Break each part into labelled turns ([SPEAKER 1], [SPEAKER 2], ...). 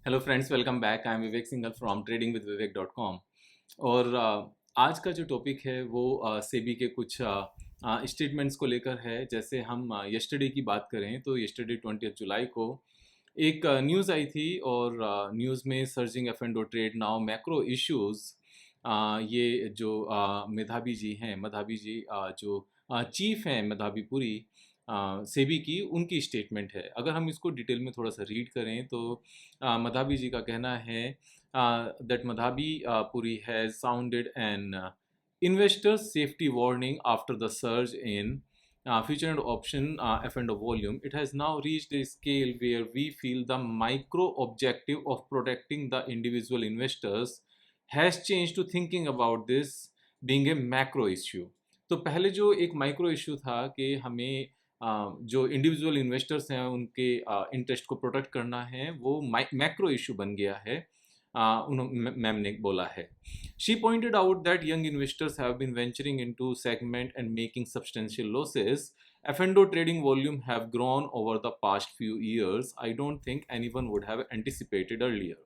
[SPEAKER 1] Hello friends, welcome back. I am Vivek Singhal from tradingwithvivek.com। और आज का जो टॉपिक है वो सेबी के कुछ स्टेटमेंट्स को लेकर है। जैसे हम यस्टरडे की बात करें तो यस्टरडे 20 जुलाई को एक न्यूज़ आई थी और न्यूज़ में surging F and O trade now macro issues. ये जो मेधावी जी हैं, मधावी जी जो चीफ हैं मधावीपुरी सेबी की, उनकी स्टेटमेंट है। अगर हम इसको डिटेल में थोड़ा सा रीड करें तो मधावी जी का कहना है that Madhabi Puri has sounded an investor safety warning after the surge in future and option F&O volume. It has now reached a scale where we feel the micro objective of protecting the individual investors has changed to thinking about this being a macro issue. तो पहले जो एक micro issue था कि हमें जो individual investors हैं उनके इंटरेस्ट को प्रोटेक्ट करना है, वो मैक्रो इशू बन गया है। मैम ने बोला है। She pointed out that young investors have been venturing into segment and making substantial losses. F&O trading volume have grown over the past few years. I don't think anyone would have anticipated earlier.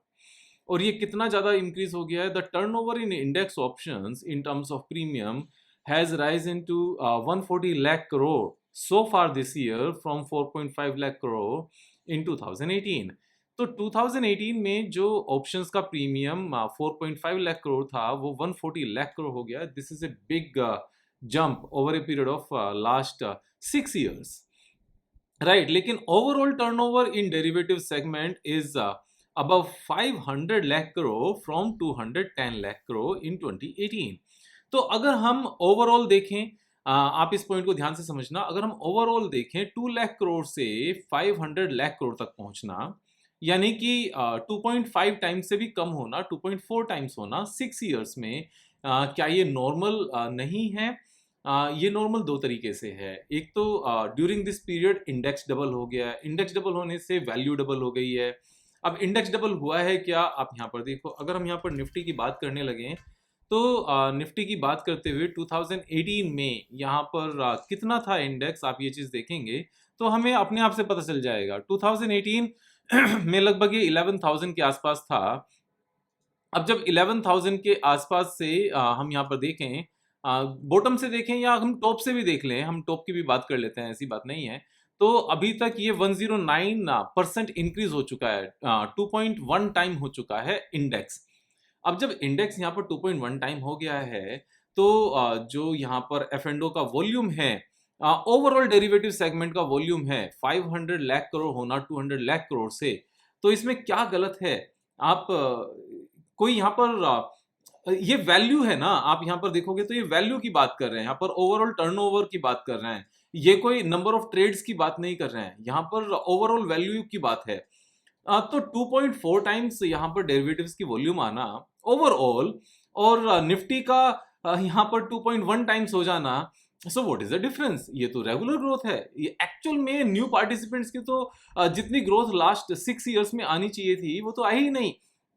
[SPEAKER 1] और ये कितना ज़्यादा increase हो गया है? The turnover in index options in terms of premium has risen to 140 lakh crore so far this year from 4.5 lakh crore in 2018. तो 2018 में जो ऑप्शंस का प्रीमियम 4.5 लाख करोड़ था वो 140 लाख करोड़ हो गया। This is a big jump over a period of last 6 years, right. लेकिन overall turnover in derivative segment is above 500 lakh crore from 210 lakh crore in 2018. तो अगर हम ओवरऑल देखें, आप इस पॉइंट को ध्यान से समझना, अगर हम ओवरऑल देखें 2 लाख करोड़ से 500 लाख करोड़ तक पहुंचना, यानी कि 2.5 टाइम्स से भी कम होना, 2.4 टाइम्स होना 6 इयर्स में, क्या ये नॉर्मल नहीं है? ये नॉर्मल दो तरीके से है। एक तो during this period index double हो गया है, इंडेक्स डबल होने से वैल्यू डबल हो गई है। अब इंडेक्स डबल हुआ है क्या? आप यहाँ पर देखो, अगर हम यहाँ पर निफ्टी की बात करने लगे तो निफ्टी की बात करते हुए 2018 में यहाँ पर कितना था इंडेक्स, आप ये चीज़ देखेंगे तो हमें अपने आप से पता चल जाएगा। 2018 में लगभग ये 11,000 के आसपास था। अब जब 11,000 के आसपास से हम यहाँ पर देखें, बॉटम से देखें या हम टॉप से भी देख लें, हम टॉप की भी बात कर लेते हैं, ऐसी बात नहीं है, तो अभी तक ये 109% इंक्रीज हो चुका है, 2.1 टाइम हो चुका है इंडेक्स। अब जब इंडेक्स यहाँ पर 2.1 टाइम हो गया है तो जो यहाँ पर एफ एंड ओ का वॉल्यूम है, ओवरऑल डेरिवेटिव सेगमेंट का वॉल्यूम है 500 लाख करोड़ होना 200 लाख करोड़ से, तो इसमें क्या गलत है? आप कोई यहाँ पर ये वैल्यू है ना, आप यहाँ पर देखोगे तो ये वैल्यू की बात कर रहे हैं, यहाँ पर ओवरऑल टर्नओवर की बात कर रहे हैं, ये कोई नंबर ऑफ ट्रेड्स की बात नहीं कर रहे हैं, यहाँ पर ओवरऑल वैल्यू की बात है। तो 2.4 टाइम्स यहाँ पर डेरिवेटिव्स की वॉल्यूम आना ओवरऑल, और निफ्टी का यहाँ पर 2.1 टाइम्स हो जाना, so what is the difference? ये तो रेगुलर ग्रोथ है। ये एक्चुअल में न्यू पार्टिसिपेंट्स की तो जितनी ग्रोथ लास्ट 6 इयर्स में आनी चाहिए थी वो तो आई ही नहीं,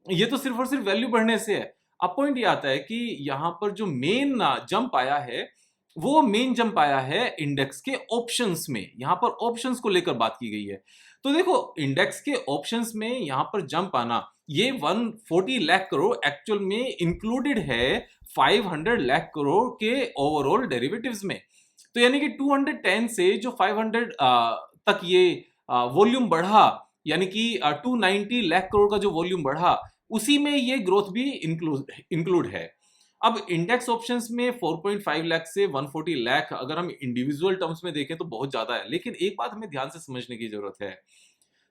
[SPEAKER 1] ये तो सिर्फ और सिर्फ वैल्यू बढ़ने से है। अब पॉइंट ये आता है कि यहाँ पर जो मेन जंप आया है वो मेन जंप आया है इंडेक्स के ऑप्शंस में, यहाँ पर ऑप्शंस को लेकर बात की गई है। तो देखो, इंडेक्स के ऑप्शंस में यहाँ पर जंप आना, ये 140 लाख करोड़ एक्चुअल में इंक्लूडेड है 500 लाख करोड़ के ओवरऑल डेरिवेटिव्स में। तो यानी कि 210 से जो 500 तक ये वॉल्यूम बढ़ा, यानी कि 290 लाख करोड़ का जो वॉल्यूम बढ़ा, उसी में ये ग्रोथ भी इंक्लूड है। अब इंडेक्स ऑप्शंस में 4.5 लाख से 140 लाख अगर हम इंडिविजुअल टर्म्स में देखें तो बहुत ज्यादा है, लेकिन एक बात हमें ध्यान से समझने की जरूरत है,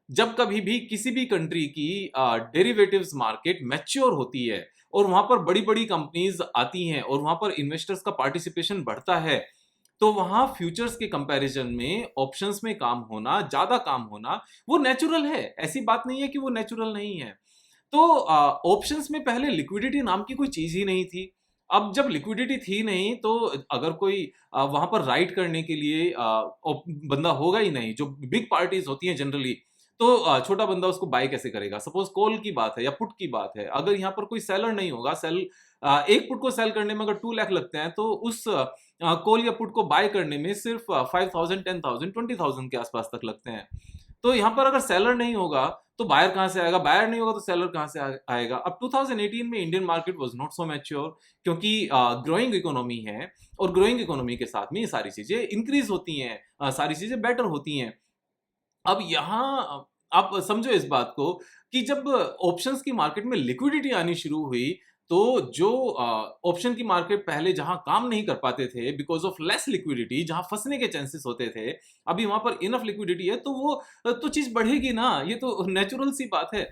[SPEAKER 1] जब कभी भी किसी भी कंट्री की डेरिवेटिव्स मार्केट मैच्योर होती है और वहां पर बड़ी बड़ी कंपनीज आती हैं और वहां पर इन्वेस्टर्स का पार्टिसिपेशन बढ़ता है, तो वहां फ्यूचर्स के कंपैरिजन में ऑप्शंस में काम होना, ज्यादा काम होना, वो नेचुरल है। ऐसी बात नहीं है कि वो नेचुरल नहीं है। तो ऑप्शंस में पहले लिक्विडिटी नाम की कोई चीज ही नहीं थी। अब जब लिक्विडिटी थी नहीं तो अगर कोई वहां पर राइड करने के लिए बंदा होगा ही नहीं, जो बिग पार्टीज होती हैं जनरली, तो छोटा बंदा उसको बाय कैसे करेगा? सपोज कॉल की बात है या पुट की बात है, अगर यहाँ पर कोई सेलर नहीं होगा, एक पुट को सेल करने में अगर 2 लाख लगते हैं तो उस कॉल या पुट को बाय करने में सिर्फ 5,000, 10,000, 20,000 के आसपास तक लगते हैं। तो यहाँ पर अगर सेलर नहीं होगा तो बायर कहाँ से आएगा, बायर नहीं होगा तो सेलर कहाँ से आएगा। अब 2018 में Indian market was not so mature, क्योंकि ग्रोइंग इकोनॉमी है, और ग्रोइंग इकोनॉमी के साथ में ये सारी चीजें इंक्रीज होती हैं, सारी चीजें बेटर होती हैं। अब यहाँ आप समझो इस बात को कि जब ऑप्शंस की मार्केट में लिक्विडिटी आनी शुरू हुई, तो जो ऑप्शन की मार्केट पहले जहां काम नहीं कर पाते थे बिकॉज ऑफ लेस लिक्विडिटी, जहां फंसने के चांसेस होते थे, अभी वहां पर इनफ लिक्विडिटी है तो वो तो चीज बढ़ेगी ना, ये तो नेचुरल सी बात है।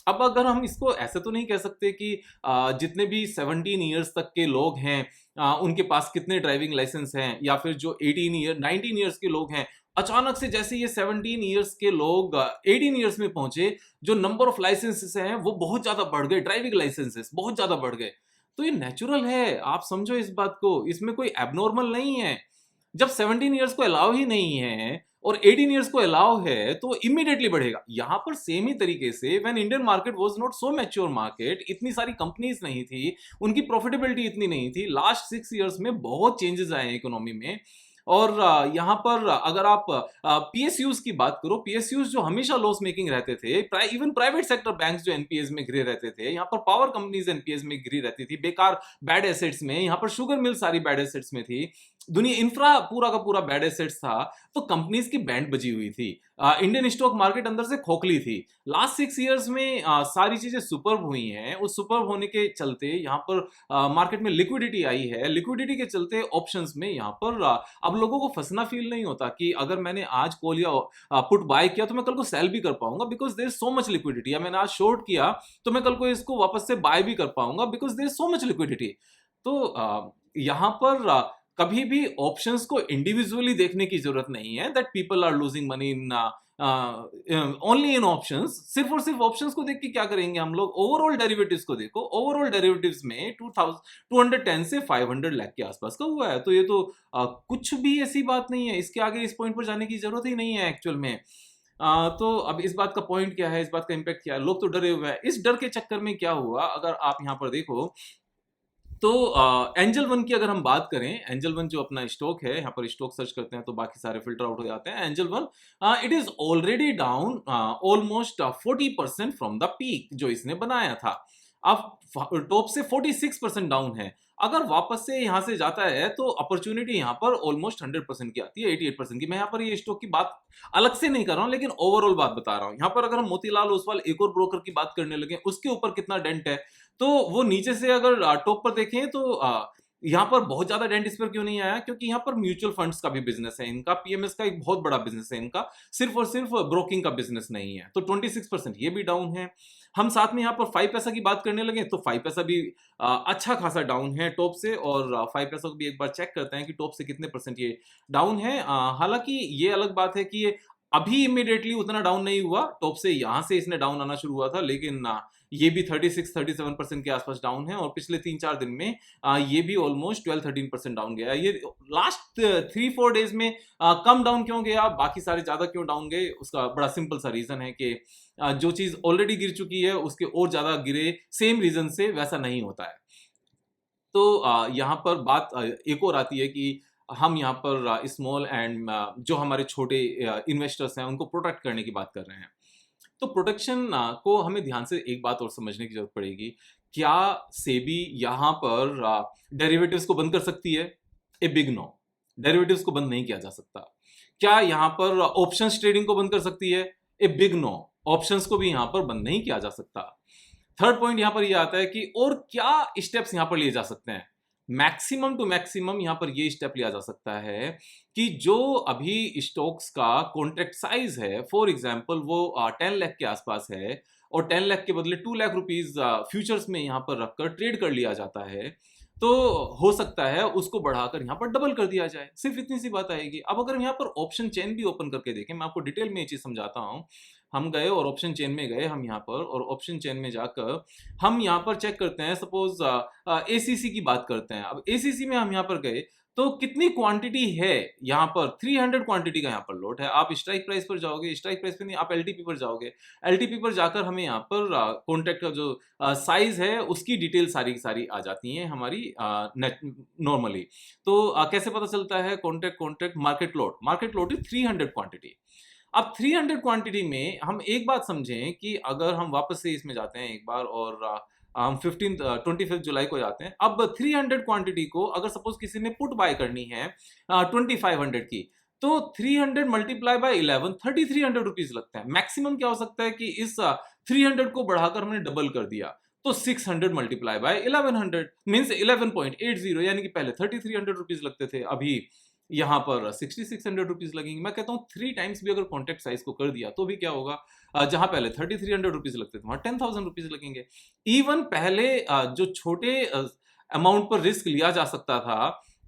[SPEAKER 1] अब अगर हम इसको ऐसे तो नहीं कह सकते कि जितने भी 17 ईयर्स तक के लोग हैं उनके पास कितने ड्राइविंग लाइसेंस हैं, या फिर जो 19 ईयर्स के लोग हैं, अचानक से जैसे ये 17 ईयर्स के लोग 18 ईयर्स में पहुंचे, जो नंबर ऑफ लाइसेंसेस हैं वो बहुत ज्यादा बढ़ गए, ड्राइविंग लाइसेंसेस बहुत ज्यादा बढ़ गए। तो ये नेचुरल है, आप समझो इस बात को, इसमें कोई एबनॉर्मल नहीं है। जब 17 ईयर्स को अलाउ ही नहीं है और 18 ईयर्स को अलाउ है तो इमीडिएटली बढ़ेगा। यहां पर सेम ही तरीके से when Indian market was not so mature market, इतनी सारी कंपनीज नहीं थी, उनकी प्रॉफिटेबिलिटी इतनी नहीं थी, लास्ट 6 ईयर्स में बहुत चेंजेस आए हैं इकोनॉमी में। और यहाँ पर अगर आप पीएसयूज की बात करो, पीएसयूज जो हमेशा लॉस मेकिंग रहते थे, इवन प्राइवेट सेक्टर बैंक्स जो एनपीएस में गिरे रहते थे, यहाँ पर पावर कंपनीज एनपीएस में गिरी रहती थी, बेकार बैड एसेट्स में, यहाँ पर शुगर मिल सारी बैड एसेट्स में थी, दुनिया इंफ्रा पूरा का पूरा बैड एसेट्स था, तो कंपनीज की बैंड बजी हुई थी, इंडियन स्टॉक मार्केट अंदर से खोखली थी। लास्ट 6 ईयर्स में सारी चीजें सुपर्ब हुई हैं, उस सुपर्ब होने के चलते यहाँ पर मार्केट में लिक्विडिटी आई है, लिक्विडिटी के चलते ऑप्शंस में यहाँ पर अब लोगों को फंसना फील नहीं होता कि अगर मैंने आज कॉल या पुट बाय किया तो मैं कल को सेल भी कर पाऊंगा because there is so much liquidity, या मैंने आज शॉर्ट किया तो मैं कल को इसको वापस से बाय भी कर पाऊंगा because there is so much liquidity. तो यहाँ पर कभी भी ऑप्शंस को इंडिविजुअली देखने की जरूरत नहीं है, that people are losing money in only in options. सिर्फ और सिर्फ ऑप्शंस को देख के क्या करेंगे हम लोग, ओवरऑल डेरिवेटिव्स को देखो, ओवरऑल डेरिवेटिव्स में 210 से 500 लाख के आसपास का हुआ है, तो ये तो कुछ भी ऐसी बात नहीं है, इसके आगे इस पॉइंट पर जाने की जरूरत ही नहीं है एक्चुअल में। तो अब इस बात का पॉइंट क्या है, इस बात का इम्पैक्ट क्या है, लोग तो डरे हुए हैं। इस डर के चक्कर में क्या हुआ, अगर आप यहाँ पर देखो तो एंजल वन की अगर हम बात करें, एंजल वन जो अपना स्टॉक है, यहाँ पर स्टॉक सर्च करते हैं तो बाकी सारे फिल्टर आउट हो जाते हैं। Angel one it is already down almost 40% from the peak जो इसने बनाया था, अब टॉप से 46% डाउन है। अगर वापस से यहाँ से जाता है तो अपॉर्चुनिटी यहाँ पर ऑलमोस्ट 100% की आती है, 88% की। मैं यहाँ पर ये स्टॉक की बात अलग से नहीं कर रहा हूँ, लेकिन ओवरऑल बात बता रहा हूँ। यहाँ पर अगर हम मोतीलाल ओसवाल एक और ब्रोकर की बात करने लगे, उसके ऊपर कितना डेंट है, तो वो नीचे से अगर टॉप पर देखें तो यहाँ पर बहुत ज्यादा डेंट इस पर क्यों नहीं आया, क्योंकि यहाँ पर म्यूचुअल फंड्स का भी बिजनेस है इनका, पीएमएस का एक बहुत बड़ा बिजनेस है इनका, सिर्फ और सिर्फ ब्रोकिंग का बिजनेस नहीं है। तो 26% ये भी डाउन है। हम साथ में यहाँ पर 5 पैसा की बात करने लगे तो 5 पैसा भी अच्छा खासा डाउन है टॉप से, और 5 पैसा को भी एक बार चेक करते हैं कि टॉप से कितने परसेंट ये डाउन है। हालांकि ये अलग बात है कि ये अभी इमीडिएटली उतना डाउन नहीं हुआ, टॉप से यहाँ से इसने डाउन आना शुरू हुआ था, लेकिन ये भी 36-37% के आसपास डाउन है, और पिछले 3-4 दिन में ये भी ऑलमोस्ट 12-13% डाउन गया। ये लास्ट 3-4 डेज में कम डाउन क्यों गया, बाकी सारे ज्यादा क्यों डाउन गए, उसका बड़ा सिंपल सा रीजन है कि जो चीज ऑलरेडी गिर चुकी है उसके और ज्यादा गिरे सेम रीजन से, वैसा नहीं होता है। तो यहाँ पर बात एक और आती है कि हम यहाँ पर स्मॉल एंड जो हमारे छोटे इन्वेस्टर्स हैं उनको प्रोटेक्ट करने की बात कर रहे हैं। तो प्रोटेक्शन को हमें ध्यान से एक बात और समझने की जरूरत पड़ेगी, क्या सेबी यहाँ पर डेरिवेटिव्स को बंद कर सकती है? ए बिग नो, डेरिवेटिव्स को बंद नहीं किया जा सकता। क्या यहाँ पर ऑप्शंस ट्रेडिंग को बंद कर सकती है? ए बिग नो, ऑप्शंस को भी यहाँ पर बंद नहीं किया जा सकता। थर्ड पॉइंट यहाँ पर यह आता है कि और क्या स्टेप्स यहाँ पर लिए जा सकते हैं। मैक्सिमम टू मैक्सिमम यहाँ पर ये स्टेप लिया जा सकता है कि जो अभी स्टॉक्स का कॉन्ट्रैक्ट साइज है, फॉर एग्जांपल वो 10 लाख के आसपास है, और 10 लाख के बदले 2 लाख रुपीज फ्यूचर्स में यहाँ पर रखकर ट्रेड कर लिया जाता है, तो हो सकता है उसको बढ़ाकर यहाँ पर डबल कर दिया जाए, सिर्फ इतनी सी बात आएगी। अब अगर हम यहाँ पर ऑप्शन चेन भी ओपन करके देखें, मैं आपको डिटेल में ये चीज समझाता हूँ। हम गए और ऑप्शन चेन में गए, हम यहाँ पर, और ऑप्शन चेन में जाकर हम यहाँ पर चेक करते हैं, सपोज एसीसी की बात करते हैं। अब एसीसी में हम यहाँ पर गए तो कितनी क्वांटिटी है, यहाँ पर 300 क्वांटिटी का यहाँ पर लोट है। आप स्ट्राइक प्राइस पर जाओगे, स्ट्राइक प्राइस पे नहीं, आप एलटीपी पर जाओगे, एलटीपी पर जाकर हमें यहाँ पर कॉन्ट्रैक्ट का जो साइज है उसकी डिटेल सारी की सारी आ जाती हैं हमारी नॉर्मली। तो कैसे पता चलता है? Contract market lot is 300 quantity. अब 300 क्वांटिटी में हम एक बात समझें कि अगर हम वापस से इसमें जाते हैं एक बार और हम 25 जुलाई को जाते हैं। अब 300 क्वांटिटी को अगर सपोज किसी ने पुट बाय करनी है 2500 की, तो 300 मल्टीप्लाई बाय 11 3300 रुपीज लगता है। मैक्सिमम क्या हो सकता है कि इस 300 को बढ़ाकर हमने डबल कर दिया, तो 600 मल्टीप्लाई बाय 1100 मीन्स 11.80, यानी कि पहले 3300 रुपीज लगते थे, अभी यहाँ पर 6600 रुपीज लगेंगे। मैं कहता हूँ 3 टाइम्स भी अगर कॉन्ट्रैक्ट साइज को कर दिया तो भी क्या होगा, जहां पहले 3300 रुपीज लगते थे वहां 10,000 रुपीज लगेंगे। इवन पहले जो छोटे अमाउंट पर रिस्क लिया जा सकता था,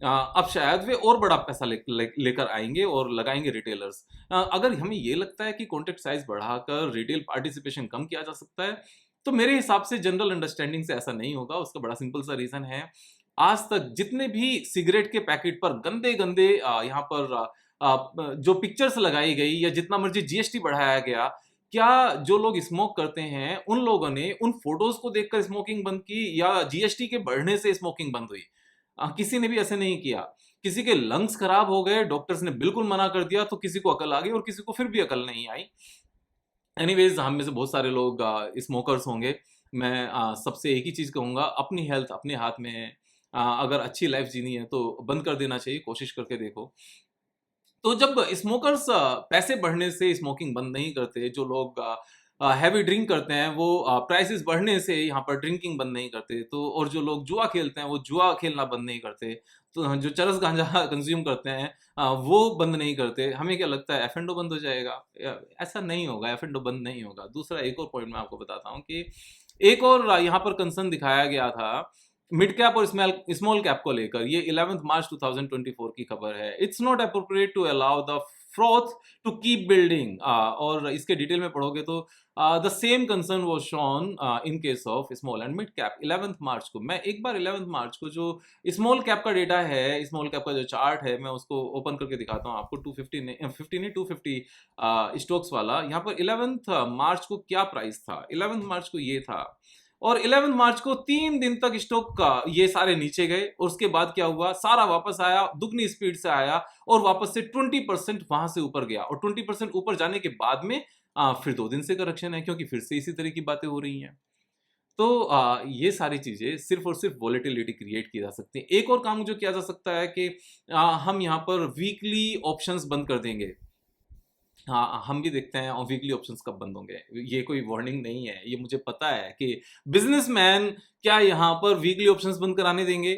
[SPEAKER 1] अब शायद वे और बड़ा पैसा लेकर आएंगे और लगाएंगे रिटेलर्स। अगर हमें ये लगता है कि कॉन्ट्रैक्ट साइज बढ़ाकर रिटेल पार्टिसिपेशन कम किया जा सकता है, तो मेरे हिसाब से जनरल अंडरस्टैंडिंग से ऐसा नहीं होगा। उसका बड़ा सिंपल सा रीजन है, आज तक जितने भी सिगरेट के पैकेट पर गंदे गंदे यहाँ पर जो पिक्चर्स लगाई गई या जितना मर्जी जीएसटी बढ़ाया गया, क्या जो लोग स्मोक करते हैं उन लोगों ने उन फोटोज को देखकर स्मोकिंग बंद की या जीएसटी के बढ़ने से स्मोकिंग बंद हुई? किसी ने भी ऐसे नहीं किया। किसी के लंग्स खराब हो गए, डॉक्टर्स ने बिल्कुल मना कर दिया, तो किसी को अकल आ गई और किसी को फिर भी अकल नहीं आई। एनीवेज, हम में से बहुत सारे लोग स्मोकर्स होंगे। मैं सबसे एक ही चीज कहूंगा, अपनी हेल्थ अपने हाथ में है। अगर अच्छी लाइफ जीनी है तो बंद कर देना चाहिए, कोशिश करके देखो। तो जब स्मोकर्स पैसे बढ़ने से स्मोकिंग बंद नहीं करते, जो लोग हैवी ड्रिंक करते हैं वो प्राइसेस बढ़ने से यहाँ पर ड्रिंकिंग बंद नहीं करते, तो और जो लोग जुआ खेलते हैं वो जुआ खेलना बंद नहीं करते, तो जो चरस गांजा कंज्यूम करते हैं वो बंद नहीं करते, हमें क्या लगता है एफ एंड ओ बंद हो जाएगा? ऐसा नहीं होगा, एफ एंड ओ बंद नहीं होगा। दूसरा एक और पॉइंट मैं आपको बताता हूँ कि एक और यहाँ पर कंसर्न दिखाया गया था मिड कैप और स्मॉल कैप को लेकर। ये 11 मार्च 2024 की खबर है। It's not appropriate to allow the froth to keep building, और इसके डिटेल में पढ़ोगे तो the same concern was shown in case of small and mid cap. 11 March को, मैं एक बार 11 मार्च को जो स्मॉल कैप का डेटा है, स्मॉल कैप का जो चार्ट है, मैं उसको ओपन करके दिखाता हूँ आपको। 250 स्टॉक्स वाला, यहाँ पर 11 मार्च को क्या प्राइस था? 11 मार्च को ये था, और 11 मार्च को 3 दिन तक स्टॉक का ये सारे नीचे गए, और उसके बाद क्या हुआ, सारा वापस आया, दुगनी स्पीड से आया और वापस से 20% वहां से ऊपर गया, और 20% ऊपर जाने के बाद में फिर 2 दिन से करेक्शन है, क्योंकि फिर से इसी तरह की बातें हो रही हैं। तो ये सारी चीजें सिर्फ और सिर्फ वॉलेटिलिटी क्रिएट की जा सकती है। एक और काम जो किया जा सकता है कि हम यहाँ पर वीकली ऑप्शंस बंद कर देंगे। हाँ, हम भी देखते हैं और वीकली ऑप्शंस कब बंद होंगे। ये कोई वार्निंग नहीं है, ये मुझे पता है कि बिजनेसमैन क्या यहाँ पर वीकली ऑप्शंस बंद कराने देंगे।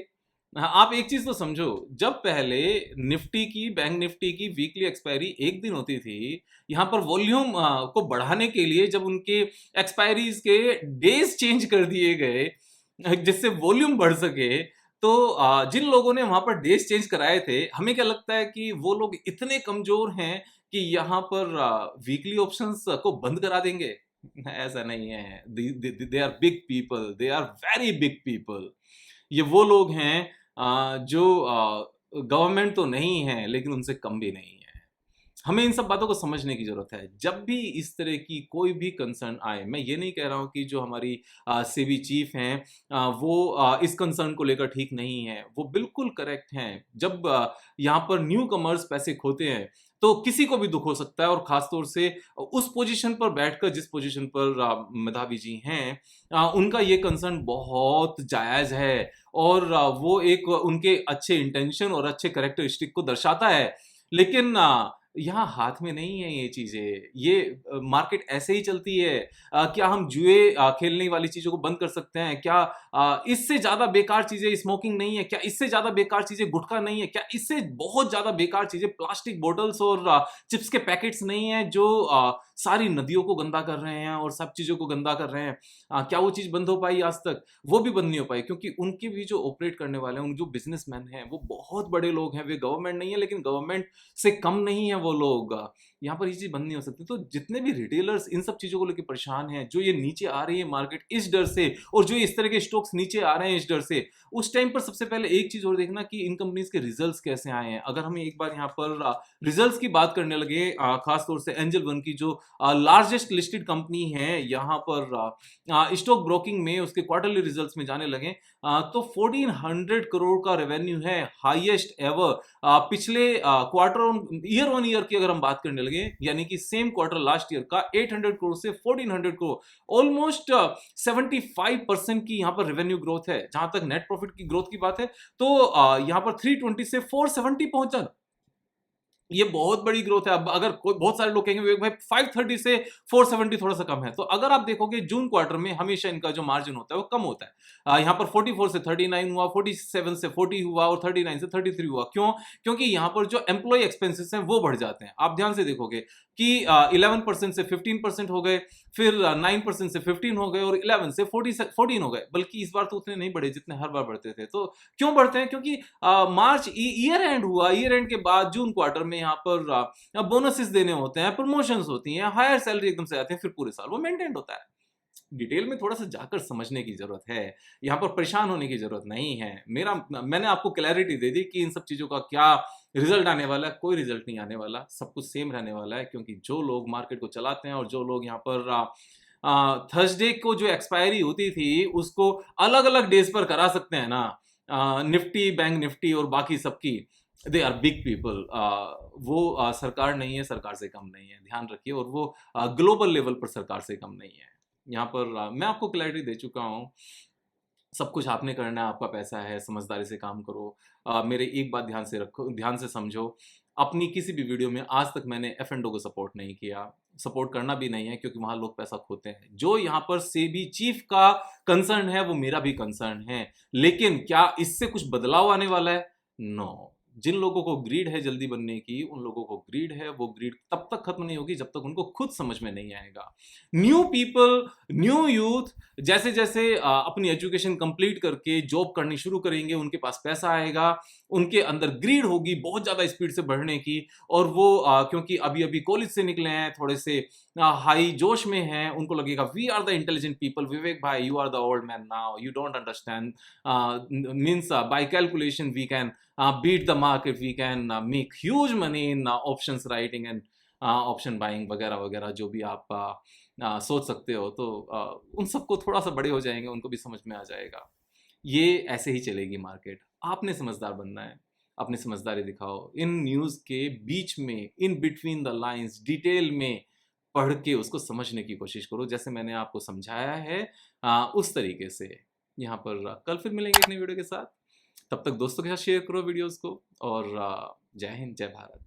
[SPEAKER 1] हाँ, आप एक चीज तो समझो, जब पहले निफ्टी की, बैंक निफ्टी की वीकली एक्सपायरी एक दिन होती थी, यहाँ पर वॉल्यूम को बढ़ाने के लिए जब उनके एक्सपायरीज के डेज चेंज कर दिए गए जिससे वॉल्यूम बढ़ सके, तो जिन लोगों ने वहां पर डेज चेंज कराए थे, हमें क्या लगता है कि वो लोग इतने कमजोर हैं कि यहाँ पर वीकली ऑप्शंस को बंद करा देंगे? ऐसा नहीं है। They are big people, they are very big people. ये वो लोग हैं जो गवर्नमेंट तो नहीं है लेकिन उनसे कम भी नहीं है। हमें इन सब बातों को समझने की जरूरत है। जब भी इस तरह की कोई भी कंसर्न आए, मैं ये नहीं कह रहा हूं कि जो हमारी सेबी चीफ हैं वो इस कंसर्न को लेकर ठीक नहीं है, वो बिल्कुल करेक्ट हैं। जब यहाँ पर न्यू कमर्स पैसे खोते हैं तो किसी को भी दुख हो सकता है, और खासतौर से उस पोजीशन पर बैठकर जिस पोजीशन पर मेधावी जी हैं, उनका ये कंसर्न बहुत जायज है, और वो एक उनके अच्छे इंटेंशन और अच्छे कैरेक्टरिस्टिक को दर्शाता है। लेकिन यहाँ हाथ में नहीं है ये चीजें, ये मार्केट ऐसे ही चलती है। क्या हम जुए खेलने वाली चीजों को बंद कर सकते हैं? क्या इससे ज्यादा बेकार चीजें स्मोकिंग नहीं है? क्या इससे ज्यादा बेकार चीजें गुटखा नहीं है? क्या इससे बहुत ज्यादा बेकार चीजें प्लास्टिक बोतल्स और चिप्स के पैकेट्स नहीं है, जो सारी नदियों को गंदा कर रहे हैं और सब चीजों को गंदा कर रहे हैं? क्या वो चीज बंद हो पाई आज तक? वो भी बंद नहीं हो पाई, क्योंकि उनके भी जो ऑपरेट करने वाले हैं, उन जो बिजनेसमैन हैं, वो बहुत बड़े लोग हैं। वे गवर्नमेंट नहीं है लेकिन गवर्नमेंट से कम नहीं है वो लोग। यहाँ पर ये चीज बंद नहीं हो सकती। तो जितने भी रिटेलर्स इन सब चीजों को लेकर परेशान हैं, जो ये नीचे आ रही है मार्केट इस डर से, और जो इस तरह के स्टॉक्स नीचे आ रहे हैं इस डर से, उस टाइम पर सबसे पहले एक चीज और देखना कि इन कंपनीज के रिजल्ट्स कैसे आए हैं। अगर हम एक बार यहाँ पर रिजल्ट्स की बात करने लगे, खासतौर से एंजल वन की जो लार्जेस्ट लिस्टेड कंपनी है यहाँ पर स्टॉक ब्रोकिंग में, उसके क्वार्टरली रिजल्ट्स में जाने लगे, तो 1400 करोड़ का रेवेन्यू है, हाईएस्ट एवर। पिछले क्वार्टर ईयर ऑन ईयर की अगर हम बात करने लगे, यानी कि सेम क्वार्टर लास्ट ईयर का 800 करोड़ से 1400 करोड़, ऑलमोस्ट 75% की यहां पर रेवेन्यू ग्रोथ है। जहां तक नेट प्रॉफिट की ग्रोथ की बात है तो यहां पर 320 से 470 पहुंचा, ये बहुत बड़ी ग्रोथ है। अब अगर कोई, बहुत सारे लोग कहेंगे भाई 530 से 470 थोड़ा सा कम है, तो अगर आप देखोगे जून क्वार्टर में हमेशा इनका जो मार्जिन होता है वो कम होता है। यहाँ पर 44 से 39 हुआ, 47 से 40 हुआ और 39 से 33 हुआ। क्यों? क्योंकि यहाँ पर जो एम्प्लॉय एक्सपेंसेस हैं वो बढ़ जाते हैं। आप ध्यान से देखोगे कि 11% से 15% हो गए, फिर 9% से 15 हो गए और 11 से 14 हो गए। बल्कि इस बार तो उतने नहीं बढ़े जितने हर बार बढ़ते थे। तो क्यों बढ़ते हैं? क्योंकि मार्च ईयर एंड हुआ, ईयर एंड के बाद जून क्वार्टर में यहाँ पर बोनसेस देने होते हैं, प्रमोशंस होती हैं, हायर सैलरी एकदम से आते हैं, फिर पूरे साल वो मेंटेन होता है। डिटेल में थोड़ा सा जाकर समझने की जरूरत है, यहाँ पर परेशान होने की जरूरत नहीं है। मैंने आपको क्लैरिटी दे दी कि इन सब चीजों का क्या रिजल्ट आने वाला है। कोई रिजल्ट नहीं आने वाला, सब कुछ सेम रहने वाला है, क्योंकि जो लोग मार्केट को चलाते हैं और जो लोग यहाँ पर थर्सडे को जो एक्सपायरी होती थी उसको अलग अलग डेज पर करा सकते हैं ना, निफ्टी, बैंक निफ्टी और बाकी सबकी, दे आर बिग पीपल। वो सरकार नहीं है, सरकार से कम नहीं है, ध्यान रखिए। और वो ग्लोबल लेवल पर सरकार से कम नहीं है। यहाँ पर मैं आपको क्लैरिटी दे चुका हूँ, सब कुछ आपने करना है, आपका पैसा है, समझदारी से काम करो। मेरे एक बात ध्यान से रखो, ध्यान से समझो, अपनी किसी भी वीडियो में आज तक मैंने एफ एंड ओ को सपोर्ट नहीं किया, सपोर्ट करना भी नहीं है, क्योंकि वहां लोग पैसा खोते हैं। जो यहाँ पर सेबी चीफ का कंसर्न है वो मेरा भी कंसर्न है, लेकिन क्या इससे कुछ बदलाव आने वाला है? नो। जिन लोगों को ग्रीड है जल्दी बनने की, उन लोगों को ग्रीड है, वो ग्रीड तब तक खत्म नहीं होगी जब तक उनको खुद समझ में नहीं आएगा। न्यू पीपल, न्यू यूथ जैसे जैसे अपनी एजुकेशन कंप्लीट करके जॉब करनी शुरू करेंगे, उनके पास पैसा आएगा, उनके अंदर ग्रीड होगी बहुत ज्यादा स्पीड से बढ़ने की। और वो क्योंकि अभी अभी कॉलेज से निकले हैं, थोड़े से हाई जोश में हैं, उनको लगेगा we are the intelligent people. Vivek भाई, you are the old man now, you don't understand, means by calculation we can beat the market, we can make huge money in options writing and option buying वगैरह वगैरह, जो भी आप सोच सकते हो। तो उन सबको थोड़ा सा बड़े हो जाएंगे, उनको भी समझ में आ जाएगा। ये ऐसे ही चलेगी मार्केट। आपने समझदार बनना है, अपनी समझदारी दिखाओ। इन न्यूज़ के बीच में, in between the lines, detail में पढ़ के उसको समझने की कोशिश करो, जैसे मैंने आपको समझाया है उस तरीके से। यहाँ पर कल फिर मिलेंगे एक नई वीडियो के साथ। तब तक दोस्तों के साथ शेयर करो वीडियोस को, और जय हिंद, जय भारत।